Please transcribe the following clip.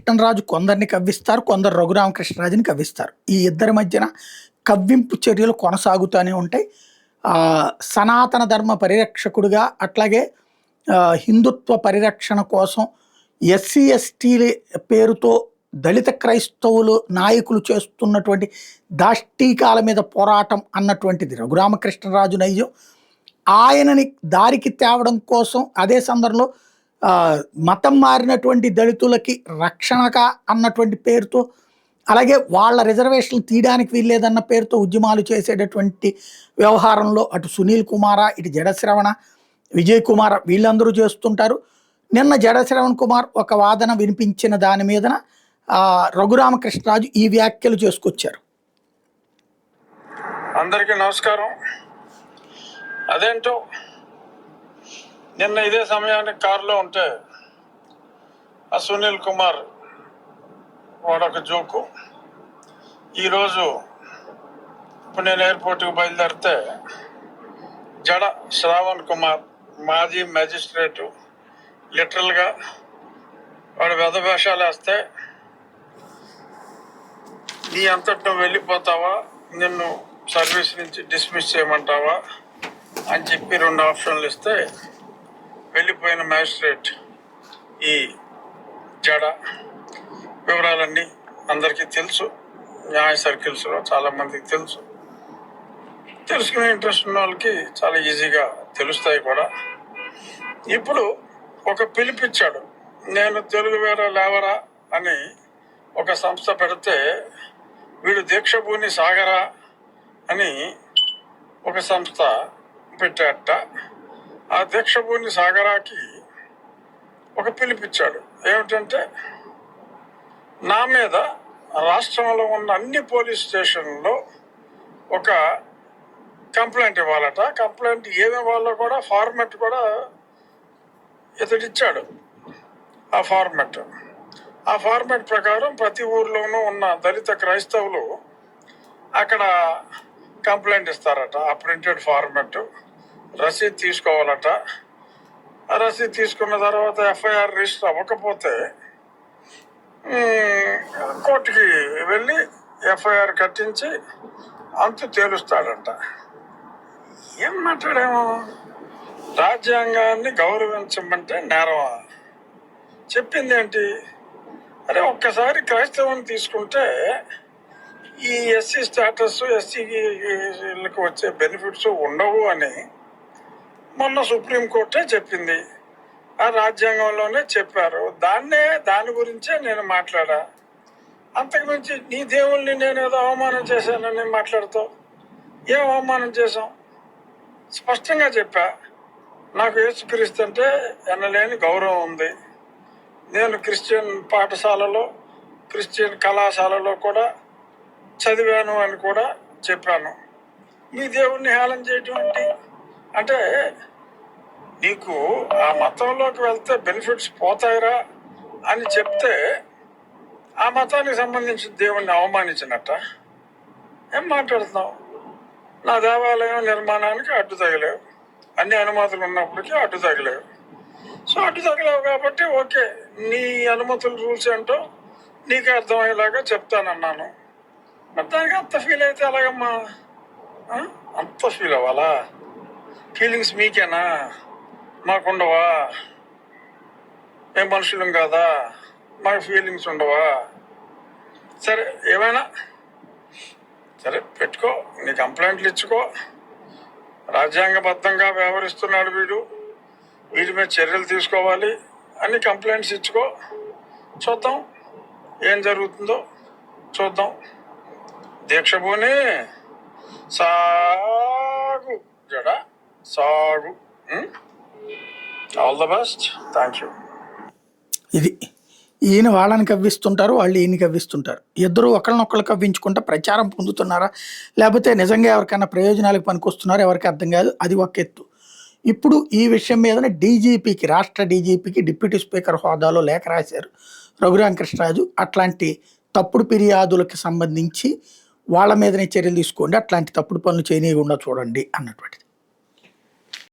కృష్ణరాజు కొందరిని కవ్విస్తారు, కొందరు రఘురామకృష్ణరాజుని కవ్విస్తారు. ఈ ఇద్దరి మధ్యన కవ్వింపు చర్యలు కొనసాగుతూనే ఉంటాయి. సనాతన ధర్మ పరిరక్షకుడిగా, అట్లాగే హిందుత్వ పరిరక్షణ కోసం ఎస్సీ ఎస్టీల పేరుతో దళిత క్రైస్తవులు నాయకులు చేస్తున్నటువంటి దాష్టీకాల మీద పోరాటం అన్నటువంటిది రఘురామకృష్ణరాజు నైజం. ఆయనని దారికి తేవడం కోసం అదే సందర్భంలో మతం మారినటువంటి దళితులకి రక్షణగా అన్నటువంటి పేరుతో, అలాగే వాళ్ళ రిజర్వేషన్లు తీయడానికి వీల్లేదన్న పేరుతో ఉద్యమాలు చేసేటటువంటి వ్యవహారంలో అటు సునీల్ కుమార, ఇటు జడశ్రవణ, విజయ్ కుమార్ వీళ్ళందరూ చేస్తుంటారు. నిన్న జడశ్రవణ్ కుమార్ ఒక వాదన వినిపించిన దాని మీదన రఘురామకృష్ణరాజు ఈ వ్యాఖ్యలు చేసుకొచ్చారు. అందరికీ నమస్కారం. అదేంటో నిన్న ఇదే సమయానికి కారులో ఉంటే ఆ సునీల్ కుమార్ వాడొక జోకు, ఈరోజు ఇప్పుడు నేను ఎయిర్పోర్ట్కి బయలుదేరితే జడ శ్రావణ్ కుమార్ మాజీ మ్యాజిస్ట్రేటు లిటరల్గా వాడు వెధవేషాలు వేస్తే నీ అంతటి నువ్వు వెళ్ళిపోతావా, నిన్ను సర్వీస్ నుంచి డిస్మిస్ చేయమంటావా అని చెప్పి 2 ఆప్షన్లు ఇస్తే వెళ్ళిపోయిన మ్యాజిస్ట్రేట్ ఈ జడ వివరాలన్నీ అందరికీ తెలుసు, న్యాయ సర్కిల్స్లో చాలామందికి తెలుసు. తెలుసుకునే ఇంట్రెస్ట్ ఉన్న వాళ్ళకి చాలా ఈజీగా తెలుస్తాయి కూడా. ఇప్పుడు ఒక పిలిపిచ్చాడు, నేను తెలుగు వేరే లేవరా అని ఒక సంస్థ పెడితే వీడు దీక్షభూని సాగరా అని ఒక సంస్థ పెట్టాట. ఆ దీక్షభూని సాగరాకి ఒక పిలిపిచ్చాడు. ఏమిటంటే నా మీద రాష్ట్రంలో ఉన్న అన్ని పోలీస్ స్టేషన్లలో ఒక కంప్లైంట్ ఇవ్వాలట. కంప్లైంట్ ఏమి ఇవ్వాలో కూడా ఫార్మెట్ కూడా ఇతడిచ్చాడు. ఆ ఫార్మెట్ ప్రకారం ప్రతి ఊర్లోనూ ఉన్న దళిత క్రైస్తవులు అక్కడ కంప్లైంట్ ఇస్తారట. ఆ ప్రింటెడ్ ఫార్మెట్ రసీదు తీసుకోవాలట. ఆ రసీదు తీసుకున్న తర్వాత ఎఫ్ఐఆర్ రిజిస్టర్ అవ్వకపోతే కోర్టుకి వెళ్ళి ఎఫ్ఐఆర్ కట్టించి అంతు తేలుస్తాడంట. ఏం మాట్లాడేమో, రాజ్యాంగాన్ని గౌరవించమంటే నేరమా? చెప్పింది ఏంటి? అరే ఒక్కసారి క్రైస్తవాన్ని తీసుకుంటే ఈ ఎస్సీ స్టేటస్, ఎస్సీలకు వచ్చే బెనిఫిట్స్ ఉండవు అని మొన్న సుప్రీంకోర్టే చెప్పింది. ఆ రాజ్యాంగంలోనే చెప్పారు. దాని గురించే నేను మాట్లాడా. అంతకుమించి నీ దేవుల్ని నేను ఏదో అవమానం చేశానని మాట్లాడుతావు. ఏం అవమానం చేశాం? స్పష్టంగా చెప్పా, నాకు యేసుక్రీస్తు అంటే ఎనలేని గౌరవం ఉంది. నేను క్రిస్టియన్ పాఠశాలలో, క్రిస్టియన్ కళాశాలలో కూడా చదివాను అని కూడా చెప్పాను. మీ దేవుణ్ణి హేళన చేయటం ఏంటి? అంటే నీకు ఆ మతంలోకి వెళ్తే బెనిఫిట్స్ పోతాయిరా అని చెప్తే ఆ మతానికి సంబంధించిన దేవుణ్ణి అవమానించినట్ట. ఏం మాట్లాడుతున్నావు? నా దేవాలయం నిర్మాణానికి అడ్డు తగిలేవు, అన్ని అనుమతులు ఉన్నప్పటికీ అడ్డు తగిలేవు. సో అడ్డు తగిలేవు కాబట్టి ఓకే, నీ అనుమతుల రూల్స్ ఏంటో నీకు అర్థమయ్యేలాగా చెప్తానన్నాను. మరి దానికి అంత ఫీల్ అయితే ఎలాగమ్మా? అంత ఫీల్ అవ్వాలా? ఫీలింగ్స్ మీకేనా? మాకుండవా? ఏం మనుషులం కాదా? మాకు ఫీలింగ్స్ ఉండవా? సరే ఏమైనా సరే పెట్టుకో, నీ కంప్లైంట్లు ఇచ్చుకో. రాజ్యాంగబద్ధంగా వ్యవహరిస్తున్నాడు వీడి మీద చర్యలు తీసుకోవాలి అని కంప్లైంట్స్ ఇచ్చుకో. చూద్దాం ఏం జరుగుతుందో చూద్దాం. దీక్షభూని సాగు జడ సాగు. All the best. Thank you. ఇది ఈయన వాళ్ళని కవ్విస్తుంటారు, వాళ్ళు ఈయన కవ్విస్తుంటారు. ఇద్దరు ఒకరినొకరు కవ్వించుకుంటా ప్రచారం పొందుతున్నారా, లేకపోతే నిజంగా ఎవరికైనా ప్రయోజనాలకు పనికొస్తున్నారో ఎవరికి అర్థం కాదు. అది ఒక ఎత్తు. ఇప్పుడు ఈ విషయం మీదనే డీజీపీకి, రాష్ట్ర డీజీపీకి డిప్యూటీ స్పీకర్ హోదాలో లేఖ రాశారు రఘురామకృష్ణరాజు. అట్లాంటి తప్పుడు ఫిర్యాదులకు సంబంధించి వాళ్ళ మీదనే చర్యలు తీసుకోండి, అట్లాంటి తప్పుడు పనులు చేయనీయకుండా చూడండి అన్నటువంటిది.